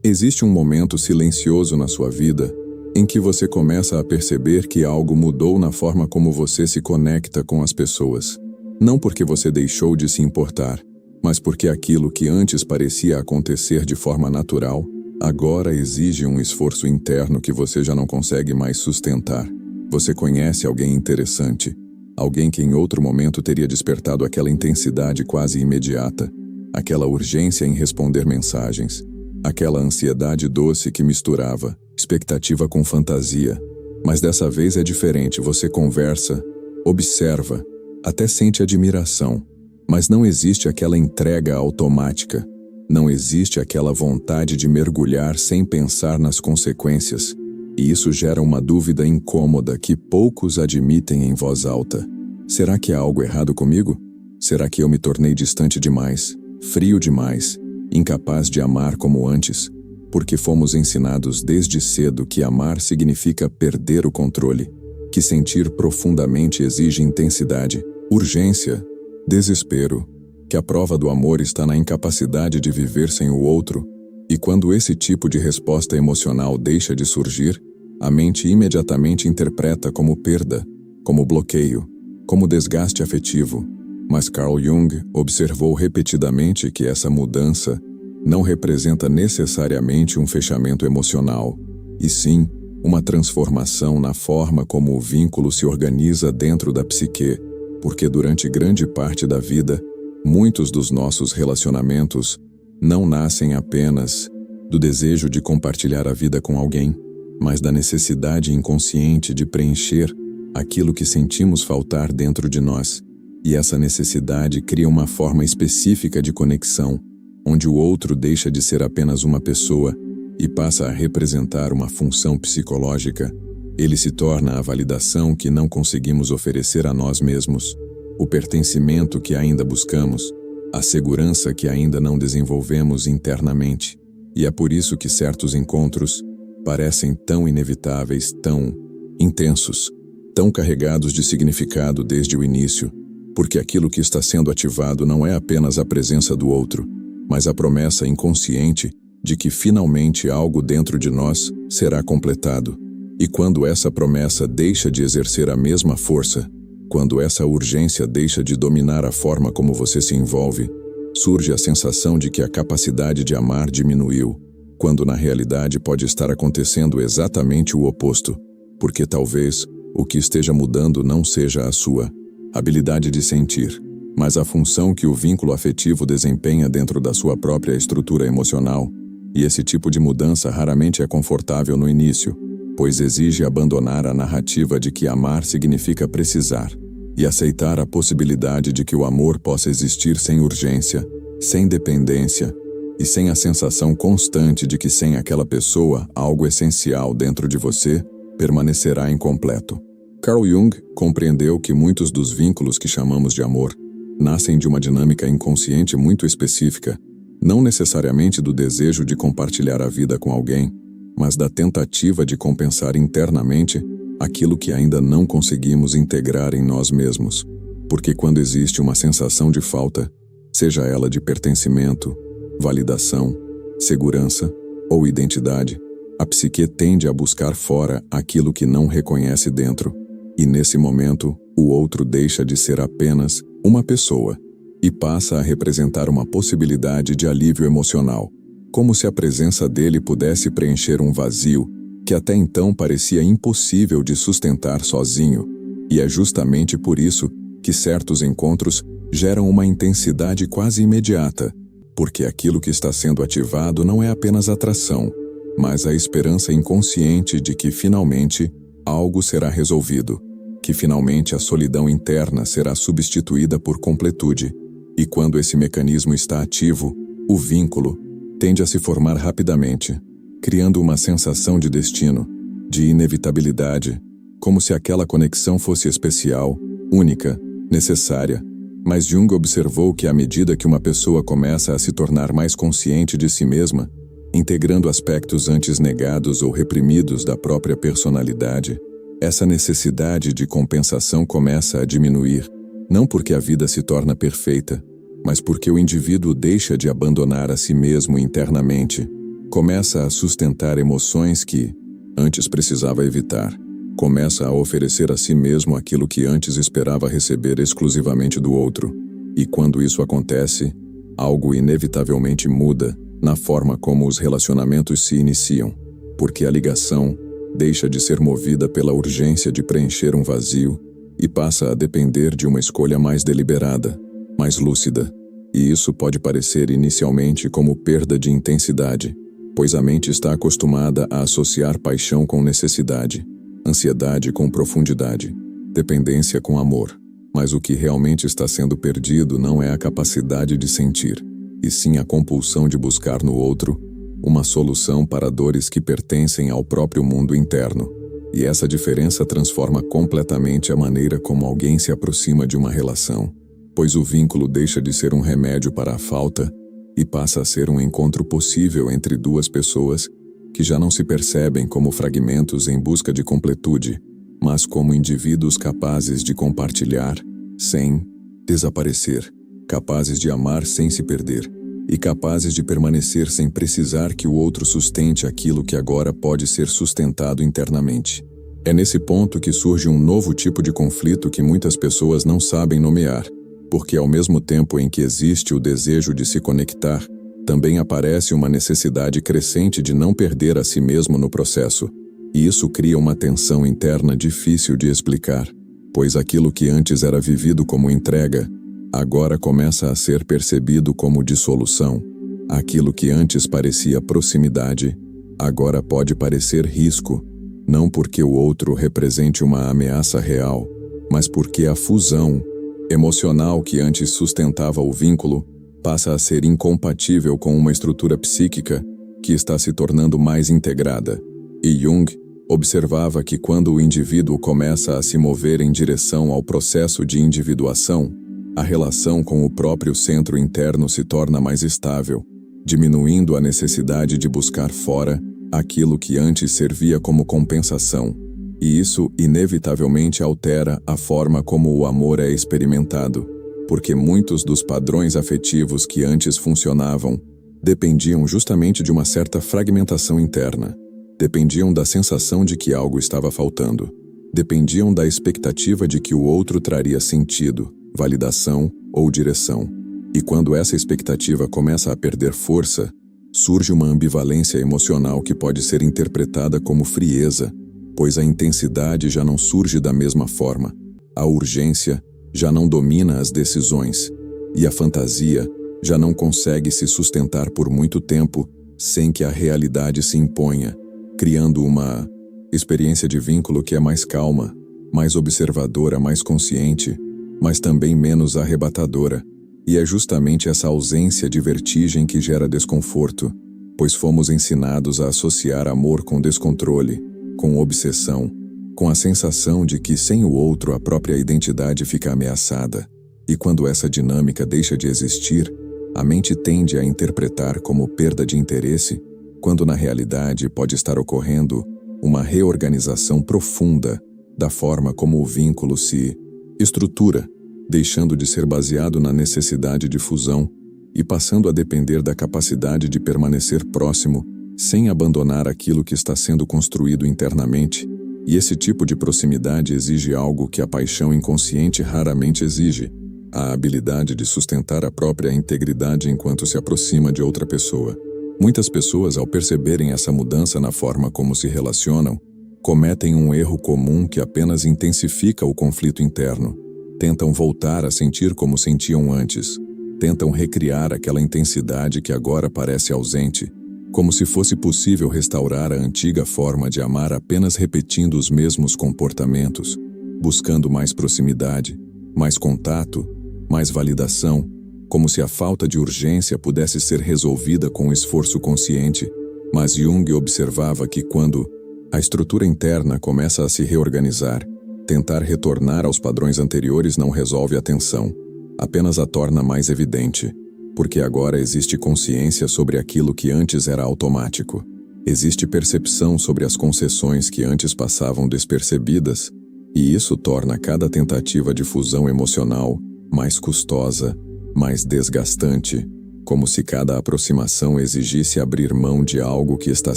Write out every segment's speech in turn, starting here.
Existe um momento silencioso na sua vida em que você começa a perceber que algo mudou na forma como você se conecta com as pessoas. Não porque você deixou de se importar, mas porque aquilo que antes parecia acontecer de forma natural, agora exige um esforço interno que você já não consegue mais sustentar. Você conhece alguém interessante, alguém que em outro momento teria despertado aquela intensidade quase imediata, aquela urgência em responder mensagens, aquela ansiedade doce que misturava expectativa com fantasia. Mas dessa vez é diferente, você conversa, observa, até sente admiração, mas não existe aquela entrega automática, não existe aquela vontade de mergulhar sem pensar nas consequências, e isso gera uma dúvida incômoda que poucos admitem em voz alta. Será que há algo errado comigo? Será que eu me tornei distante demais, frio demais, incapaz de amar como antes? Porque fomos ensinados desde cedo que amar significa perder o controle, que sentir profundamente exige intensidade, urgência, desespero, que a prova do amor está na incapacidade de viver sem o outro, e quando esse tipo de resposta emocional deixa de surgir, a mente imediatamente interpreta como perda, como bloqueio, como desgaste afetivo. Mas Carl Jung observou repetidamente que essa mudança não representa necessariamente um fechamento emocional, e sim uma transformação na forma como o vínculo se organiza dentro da psique, porque durante grande parte da vida, muitos dos nossos relacionamentos não nascem apenas do desejo de compartilhar a vida com alguém, mas da necessidade inconsciente de preencher aquilo que sentimos faltar dentro de nós, e essa necessidade cria uma forma específica de conexão, onde o outro deixa de ser apenas uma pessoa e passa a representar uma função psicológica. Ele se torna a validação que não conseguimos oferecer a nós mesmos, o pertencimento que ainda buscamos, a segurança que ainda não desenvolvemos internamente. E é por isso que certos encontros parecem tão inevitáveis, tão intensos, tão carregados de significado desde o início, porque aquilo que está sendo ativado não é apenas a presença do outro, mas a promessa inconsciente de que finalmente algo dentro de nós será completado. E quando essa promessa deixa de exercer a mesma força, quando essa urgência deixa de dominar a forma como você se envolve, surge a sensação de que a capacidade de amar diminuiu, quando na realidade pode estar acontecendo exatamente o oposto, porque talvez o que esteja mudando não seja a sua habilidade de sentir, mas a função que o vínculo afetivo desempenha dentro da sua própria estrutura emocional. E esse tipo de mudança raramente é confortável no início, pois exige abandonar a narrativa de que amar significa precisar, e aceitar a possibilidade de que o amor possa existir sem urgência, sem dependência, e sem a sensação constante de que sem aquela pessoa, algo essencial dentro de você permanecerá incompleto. Carl Jung compreendeu que muitos dos vínculos que chamamos de amor nascem de uma dinâmica inconsciente muito específica, não necessariamente do desejo de compartilhar a vida com alguém, mas da tentativa de compensar internamente aquilo que ainda não conseguimos integrar em nós mesmos. Porque quando existe uma sensação de falta, seja ela de pertencimento, validação, segurança ou identidade, a psique tende a buscar fora aquilo que não reconhece dentro, e nesse momento, o outro deixa de ser apenas uma pessoa e passa a representar uma possibilidade de alívio emocional, como se a presença dele pudesse preencher um vazio que até então parecia impossível de sustentar sozinho. E é justamente por isso que certos encontros geram uma intensidade quase imediata, porque aquilo que está sendo ativado não é apenas atração, mas a esperança inconsciente de que finalmente algo será resolvido, que finalmente a solidão interna será substituída por completude. E quando esse mecanismo está ativo, o vínculo tende a se formar rapidamente, criando uma sensação de destino, de inevitabilidade, como se aquela conexão fosse especial, única, necessária. Mas Jung observou que à medida que uma pessoa começa a se tornar mais consciente de si mesma, integrando aspectos antes negados ou reprimidos da própria personalidade, essa necessidade de compensação começa a diminuir, não porque a vida se torna perfeita, mas porque o indivíduo deixa de abandonar a si mesmo internamente. Começa a sustentar emoções que antes precisava evitar. Começa a oferecer a si mesmo aquilo que antes esperava receber exclusivamente do outro. E quando isso acontece, algo inevitavelmente muda na forma como os relacionamentos se iniciam, porque a ligação deixa de ser movida pela urgência de preencher um vazio e passa a depender de uma escolha mais deliberada, mais lúcida. E isso pode parecer inicialmente como perda de intensidade, pois a mente está acostumada a associar paixão com necessidade, ansiedade com profundidade, dependência com amor. Mas o que realmente está sendo perdido não é a capacidade de sentir, e sim a compulsão de buscar no outro uma solução para dores que pertencem ao próprio mundo interno. E essa diferença transforma completamente a maneira como alguém se aproxima de uma relação, pois o vínculo deixa de ser um remédio para a falta e passa a ser um encontro possível entre duas pessoas que já não se percebem como fragmentos em busca de completude, mas como indivíduos capazes de compartilhar sem desaparecer, capazes de amar sem se perder e capazes de permanecer sem precisar que o outro sustente aquilo que agora pode ser sustentado internamente. É nesse ponto que surge um novo tipo de conflito que muitas pessoas não sabem nomear, porque ao mesmo tempo em que existe o desejo de se conectar, também aparece uma necessidade crescente de não perder a si mesmo no processo, e isso cria uma tensão interna difícil de explicar, pois aquilo que antes era vivido como entrega, agora começa a ser percebido como dissolução. Aquilo que antes parecia proximidade, agora pode parecer risco, não porque o outro represente uma ameaça real, mas porque a fusão emocional que antes sustentava o vínculo passa a ser incompatível com uma estrutura psíquica que está se tornando mais integrada. E Jung observava que quando o indivíduo começa a se mover em direção ao processo de individuação, a relação com o próprio centro interno se torna mais estável, diminuindo a necessidade de buscar fora aquilo que antes servia como compensação. E isso inevitavelmente altera a forma como o amor é experimentado, porque muitos dos padrões afetivos que antes funcionavam dependiam justamente de uma certa fragmentação interna, dependiam da sensação de que algo estava faltando, dependiam da expectativa de que o outro traria sentido, validação ou direção. E quando essa expectativa começa a perder força, surge uma ambivalência emocional que pode ser interpretada como frieza, pois a intensidade já não surge da mesma forma, a urgência já não domina as decisões, e a fantasia já não consegue se sustentar por muito tempo sem que a realidade se imponha, criando uma experiência de vínculo que é mais calma, mais observadora, mais consciente, mas também menos arrebatadora. E é justamente essa ausência de vertigem que gera desconforto, pois fomos ensinados a associar amor com descontrole, com obsessão, com a sensação de que sem o outro a própria identidade fica ameaçada. E quando essa dinâmica deixa de existir, a mente tende a interpretar como perda de interesse, quando na realidade pode estar ocorrendo uma reorganização profunda da forma como o vínculo se estrutura, deixando de ser baseado na necessidade de fusão e passando a depender da capacidade de permanecer próximo sem abandonar aquilo que está sendo construído internamente. E esse tipo de proximidade exige algo que a paixão inconsciente raramente exige: a habilidade de sustentar a própria integridade enquanto se aproxima de outra pessoa. Muitas pessoas, ao perceberem essa mudança na forma como se relacionam, cometem um erro comum que apenas intensifica o conflito interno. Tentam voltar a sentir como sentiam antes. Tentam recriar aquela intensidade que agora parece ausente, como se fosse possível restaurar a antiga forma de amar apenas repetindo os mesmos comportamentos, buscando mais proximidade, mais contato, mais validação, como se a falta de urgência pudesse ser resolvida com esforço consciente. Mas Jung observava que quando a estrutura interna começa a se reorganizar, tentar retornar aos padrões anteriores não resolve a tensão, apenas a torna mais evidente, porque agora existe consciência sobre aquilo que antes era automático. Existe percepção sobre as concessões que antes passavam despercebidas, e isso torna cada tentativa de fusão emocional mais custosa, mais desgastante, como se cada aproximação exigisse abrir mão de algo que está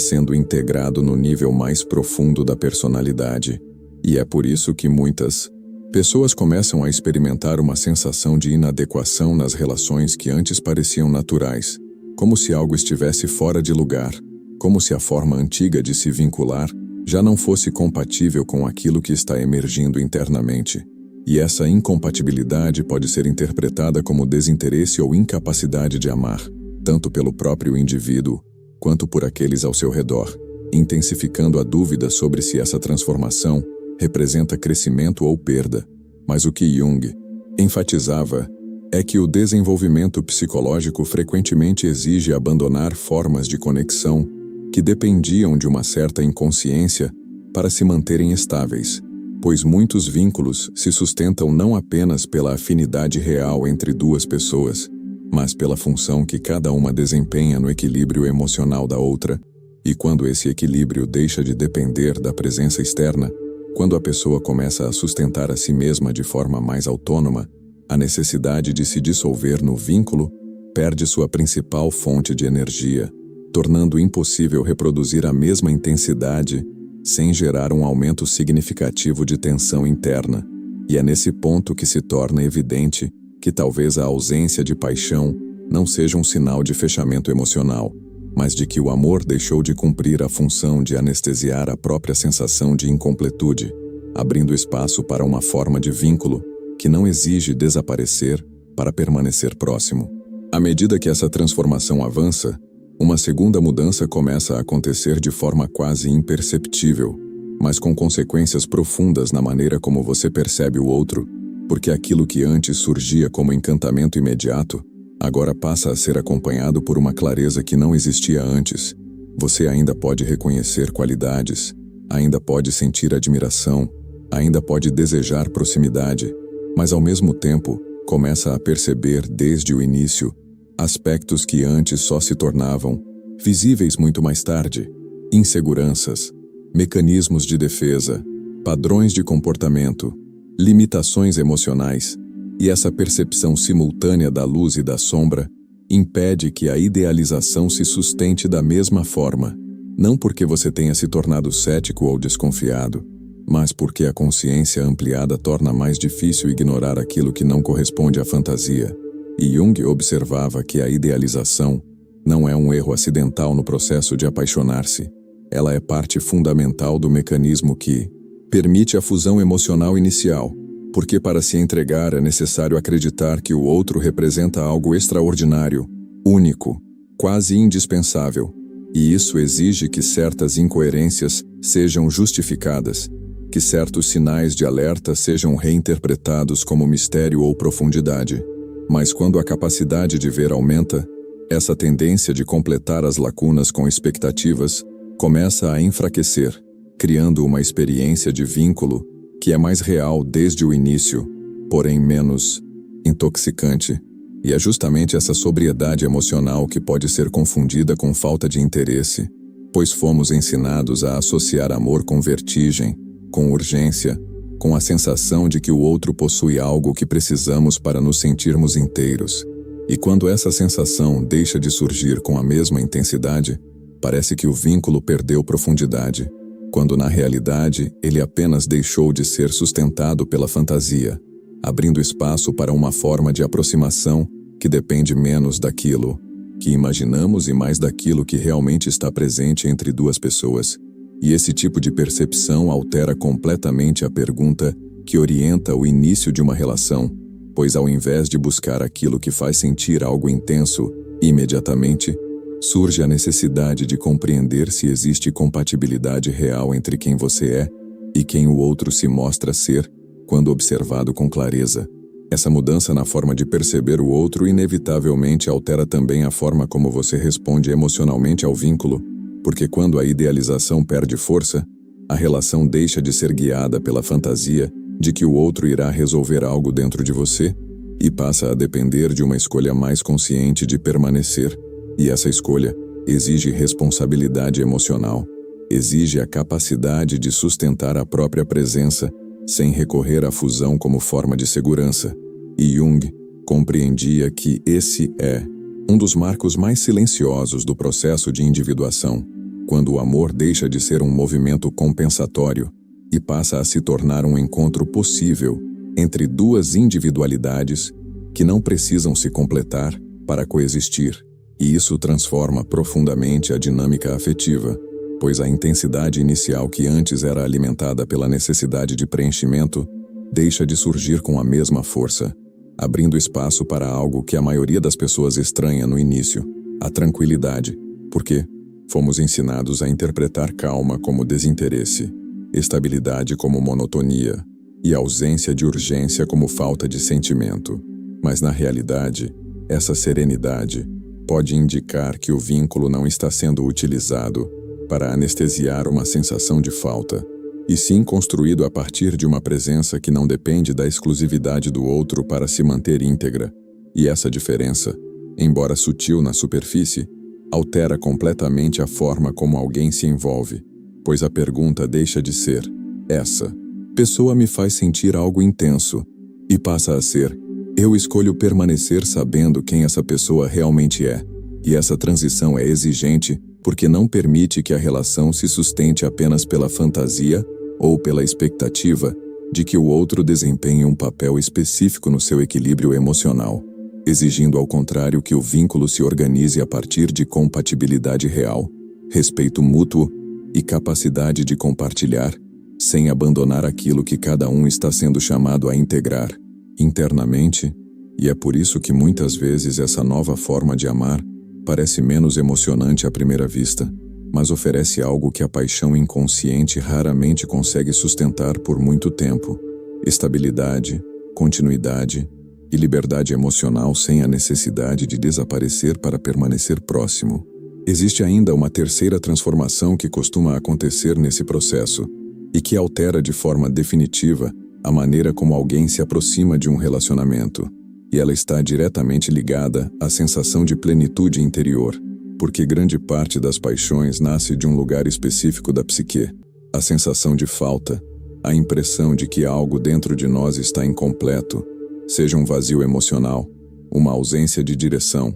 sendo integrado no nível mais profundo da personalidade. E é por isso que muitas pessoas começam a experimentar uma sensação de inadequação nas relações que antes pareciam naturais, como se algo estivesse fora de lugar, como se a forma antiga de se vincular já não fosse compatível com aquilo que está emergindo internamente. E essa incompatibilidade pode ser interpretada como desinteresse ou incapacidade de amar, tanto pelo próprio indivíduo, quanto por aqueles ao seu redor, intensificando a dúvida sobre se essa transformação representa crescimento ou perda. Mas o que Jung enfatizava é que o desenvolvimento psicológico frequentemente exige abandonar formas de conexão que dependiam de uma certa inconsciência para se manterem estáveis, pois muitos vínculos se sustentam não apenas pela afinidade real entre duas pessoas, mas pela função que cada uma desempenha no equilíbrio emocional da outra, e quando esse equilíbrio deixa de depender da presença externa, quando a pessoa começa a sustentar a si mesma de forma mais autônoma, a necessidade de se dissolver no vínculo perde sua principal fonte de energia, tornando impossível reproduzir a mesma intensidade sem gerar um aumento significativo de tensão interna. E é nesse ponto que se torna evidente que talvez a ausência de paixão não seja um sinal de fechamento emocional, mas de que o amor deixou de cumprir a função de anestesiar a própria sensação de incompletude, abrindo espaço para uma forma de vínculo que não exige desaparecer para permanecer próximo. À medida que essa transformação avança, uma segunda mudança começa a acontecer de forma quase imperceptível, mas com consequências profundas na maneira como você percebe o outro, porque aquilo que antes surgia como encantamento imediato, agora passa a ser acompanhado por uma clareza que não existia antes. Você ainda pode reconhecer qualidades, ainda pode sentir admiração, ainda pode desejar proximidade, mas ao mesmo tempo começa a perceber desde o início aspectos que antes só se tornavam visíveis muito mais tarde: inseguranças, mecanismos de defesa, padrões de comportamento, limitações emocionais. E essa percepção simultânea da luz e da sombra impede que a idealização se sustente da mesma forma, não porque você tenha se tornado cético ou desconfiado, mas porque a consciência ampliada torna mais difícil ignorar aquilo que não corresponde à fantasia. E Jung observava que a idealização não é um erro acidental no processo de apaixonar-se. Ela é parte fundamental do mecanismo que permite a fusão emocional inicial, porque para se entregar é necessário acreditar que o outro representa algo extraordinário, único, quase indispensável, e isso exige que certas incoerências sejam justificadas, que certos sinais de alerta sejam reinterpretados como mistério ou profundidade. Mas quando a capacidade de ver aumenta, essa tendência de completar as lacunas com expectativas começa a enfraquecer, criando uma experiência de vínculo que é mais real desde o início, porém menos intoxicante. E é justamente essa sobriedade emocional que pode ser confundida com falta de interesse, pois fomos ensinados a associar amor com vertigem, com urgência, com a sensação de que o outro possui algo que precisamos para nos sentirmos inteiros. E quando essa sensação deixa de surgir com a mesma intensidade, parece que o vínculo perdeu profundidade, quando na realidade ele apenas deixou de ser sustentado pela fantasia, abrindo espaço para uma forma de aproximação que depende menos daquilo que imaginamos e mais daquilo que realmente está presente entre duas pessoas. E esse tipo de percepção altera completamente a pergunta que orienta o início de uma relação, pois ao invés de buscar aquilo que faz sentir algo intenso imediatamente, surge a necessidade de compreender se existe compatibilidade real entre quem você é e quem o outro se mostra ser, quando observado com clareza. Essa mudança na forma de perceber o outro inevitavelmente altera também a forma como você responde emocionalmente ao vínculo, porque quando a idealização perde força, a relação deixa de ser guiada pela fantasia de que o outro irá resolver algo dentro de você e passa a depender de uma escolha mais consciente de permanecer. E essa escolha exige responsabilidade emocional, exige a capacidade de sustentar a própria presença sem recorrer à fusão como forma de segurança. E Jung compreendia que esse é Um dos marcos mais silenciosos do processo de individuação, quando o amor deixa de ser um movimento compensatório e passa a se tornar um encontro possível entre duas individualidades que não precisam se completar para coexistir. E isso transforma profundamente a dinâmica afetiva, pois a intensidade inicial que antes era alimentada pela necessidade de preenchimento deixa de surgir com a mesma força, abrindo espaço para algo que a maioria das pessoas estranha no início, a tranquilidade, porque fomos ensinados a interpretar calma como desinteresse, estabilidade como monotonia e ausência de urgência como falta de sentimento. Mas na realidade, essa serenidade pode indicar que o vínculo não está sendo utilizado para anestesiar uma sensação de falta, e sim construído a partir de uma presença que não depende da exclusividade do outro para se manter íntegra. E essa diferença, embora sutil na superfície, altera completamente a forma como alguém se envolve, pois a pergunta deixa de ser: essa pessoa me faz sentir algo intenso, e passa a ser: eu escolho permanecer sabendo quem essa pessoa realmente é. E essa transição é exigente porque não permite que a relação se sustente apenas pela fantasia ou pela expectativa de que o outro desempenhe um papel específico no seu equilíbrio emocional, exigindo ao contrário que o vínculo se organize a partir de compatibilidade real, respeito mútuo e capacidade de compartilhar, sem abandonar aquilo que cada um está sendo chamado a integrar internamente. E é por isso que muitas vezes essa nova forma de amar parece menos emocionante à primeira vista, mas oferece algo que a paixão inconsciente raramente consegue sustentar por muito tempo: estabilidade, continuidade e liberdade emocional sem a necessidade de desaparecer para permanecer próximo. Existe ainda uma terceira transformação que costuma acontecer nesse processo e que altera de forma definitiva a maneira como alguém se aproxima de um relacionamento. E ela está diretamente ligada à sensação de plenitude interior, porque grande parte das paixões nasce de um lugar específico da psique: a sensação de falta, a impressão de que algo dentro de nós está incompleto, seja um vazio emocional, uma ausência de direção,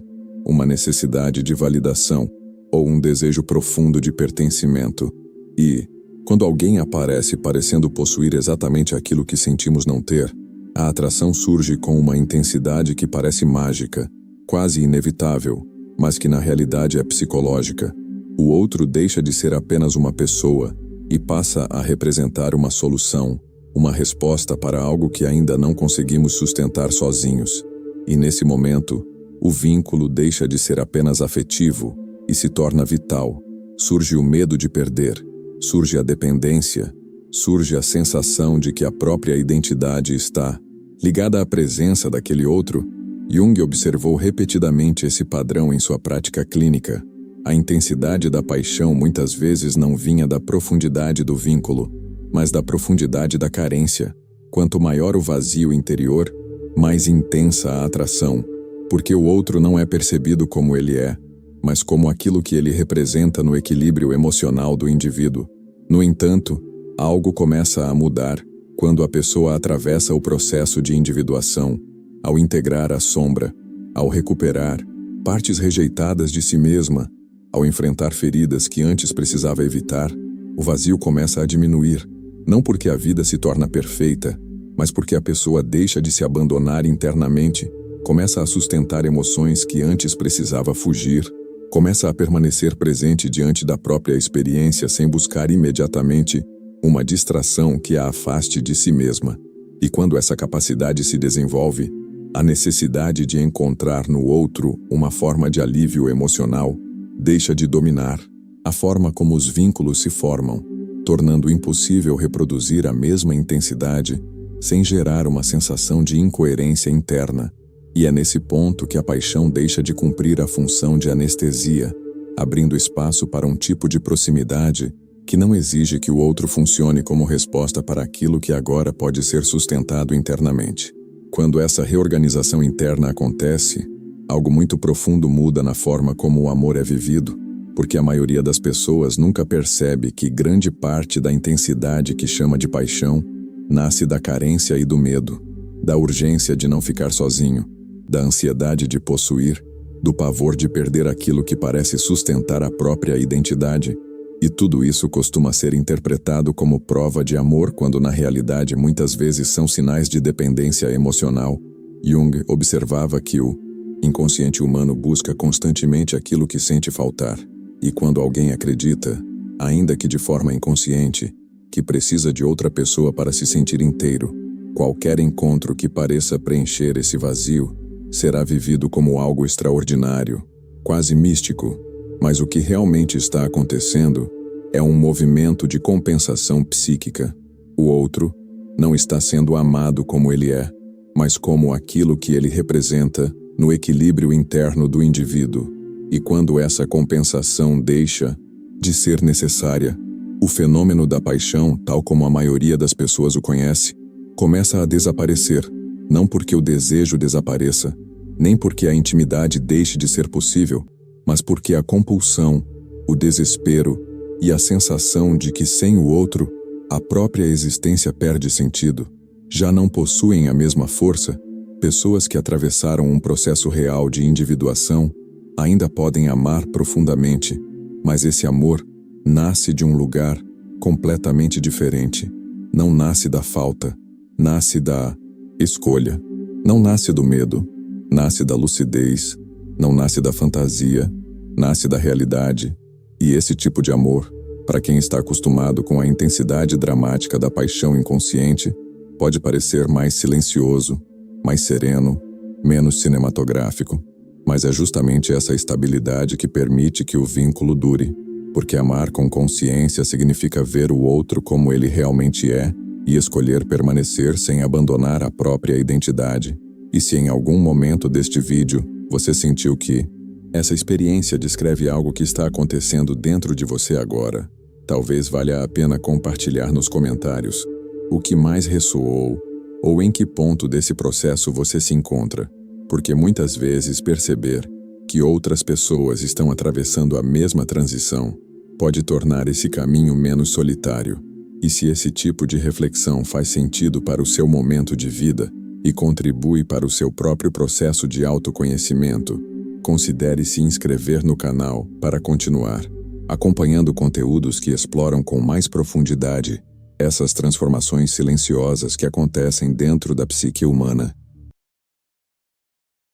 uma necessidade de validação ou um desejo profundo de pertencimento. E, quando alguém aparece parecendo possuir exatamente aquilo que sentimos não ter, a atração surge com uma intensidade que parece mágica, quase inevitável, mas que na realidade é psicológica. O outro deixa de ser apenas uma pessoa e passa a representar uma solução, uma resposta para algo que ainda não conseguimos sustentar sozinhos. E nesse momento, o vínculo deixa de ser apenas afetivo e se torna vital. Surge o medo de perder, surge a dependência, surge a sensação de que a própria identidade está ligada à presença daquele outro. Jung observou repetidamente esse padrão em sua prática clínica. A intensidade da paixão muitas vezes não vinha da profundidade do vínculo, mas da profundidade da carência. Quanto maior o vazio interior, mais intensa a atração, porque o outro não é percebido como ele é, mas como aquilo que ele representa no equilíbrio emocional do indivíduo. No entanto, algo começa a mudar quando a pessoa atravessa o processo de individuação, ao integrar a sombra, ao recuperar partes rejeitadas de si mesma, ao enfrentar feridas que antes precisava evitar. O vazio começa a diminuir, não porque a vida se torna perfeita, mas porque a pessoa deixa de se abandonar internamente, começa a sustentar emoções que antes precisava fugir, começa a permanecer presente diante da própria experiência sem buscar imediatamente uma distração que a afaste de si mesma. E quando essa capacidade se desenvolve, a necessidade de encontrar no outro uma forma de alívio emocional deixa de dominar a forma como os vínculos se formam, tornando impossível reproduzir a mesma intensidade sem gerar uma sensação de incoerência interna. E é nesse ponto que a paixão deixa de cumprir a função de anestesia, abrindo espaço para um tipo de proximidade que não exige que o outro funcione como resposta para aquilo que agora pode ser sustentado internamente. Quando essa reorganização interna acontece, algo muito profundo muda na forma como o amor é vivido, porque a maioria das pessoas nunca percebe que grande parte da intensidade que chama de paixão nasce da carência e do medo, da urgência de não ficar sozinho, da ansiedade de possuir do pavor de perder aquilo que parece sustentar a própria identidade. E tudo isso costuma ser interpretado como prova de amor, quando na realidade muitas vezes são sinais de dependência emocional. Jung observava que o inconsciente humano busca constantemente aquilo que sente faltar. E quando alguém acredita, ainda que de forma inconsciente, que precisa de outra pessoa para se sentir inteiro, qualquer encontro que pareça preencher esse vazio será vivido como algo extraordinário, quase místico. Mas o que realmente está acontecendo é um movimento de compensação psíquica. O outro não está sendo amado como ele é, mas como aquilo que ele representa no equilíbrio interno do indivíduo. E quando essa compensação deixa de ser necessária, o fenômeno da paixão, tal como a maioria das pessoas o conhece, começa a desaparecer, não porque o desejo desapareça, nem porque a intimidade deixe de ser possível, mas porque a compulsão, o desespero e a sensação de que sem o outro, a própria existência perde sentido, já não possuem a mesma força. Pessoas que atravessaram um processo real de individuação ainda podem amar profundamente, mas esse amor nasce de um lugar completamente diferente. Não nasce da falta, nasce da escolha. Não nasce do medo, nasce da lucidez, não nasce da fantasia, nasce da realidade. E esse tipo de amor, para quem está acostumado com a intensidade dramática da paixão inconsciente, pode parecer mais silencioso, mais sereno, menos cinematográfico. Mas é justamente essa estabilidade que permite que o vínculo dure, porque amar com consciência significa ver o outro como ele realmente é e escolher permanecer sem abandonar a própria identidade. E se em algum momento deste vídeo você sentiu que essa experiência descreve algo que está acontecendo dentro de você agora, talvez valha a pena compartilhar nos comentários o que mais ressoou ou em que ponto desse processo você se encontra, porque muitas vezes perceber que outras pessoas estão atravessando a mesma transição pode tornar esse caminho menos solitário. E se esse tipo de reflexão faz sentido para o seu momento de vida e contribui para o seu próprio processo de autoconhecimento, considere se inscrever no canal para continuar acompanhando conteúdos que exploram com mais profundidade essas transformações silenciosas que acontecem dentro da psique humana.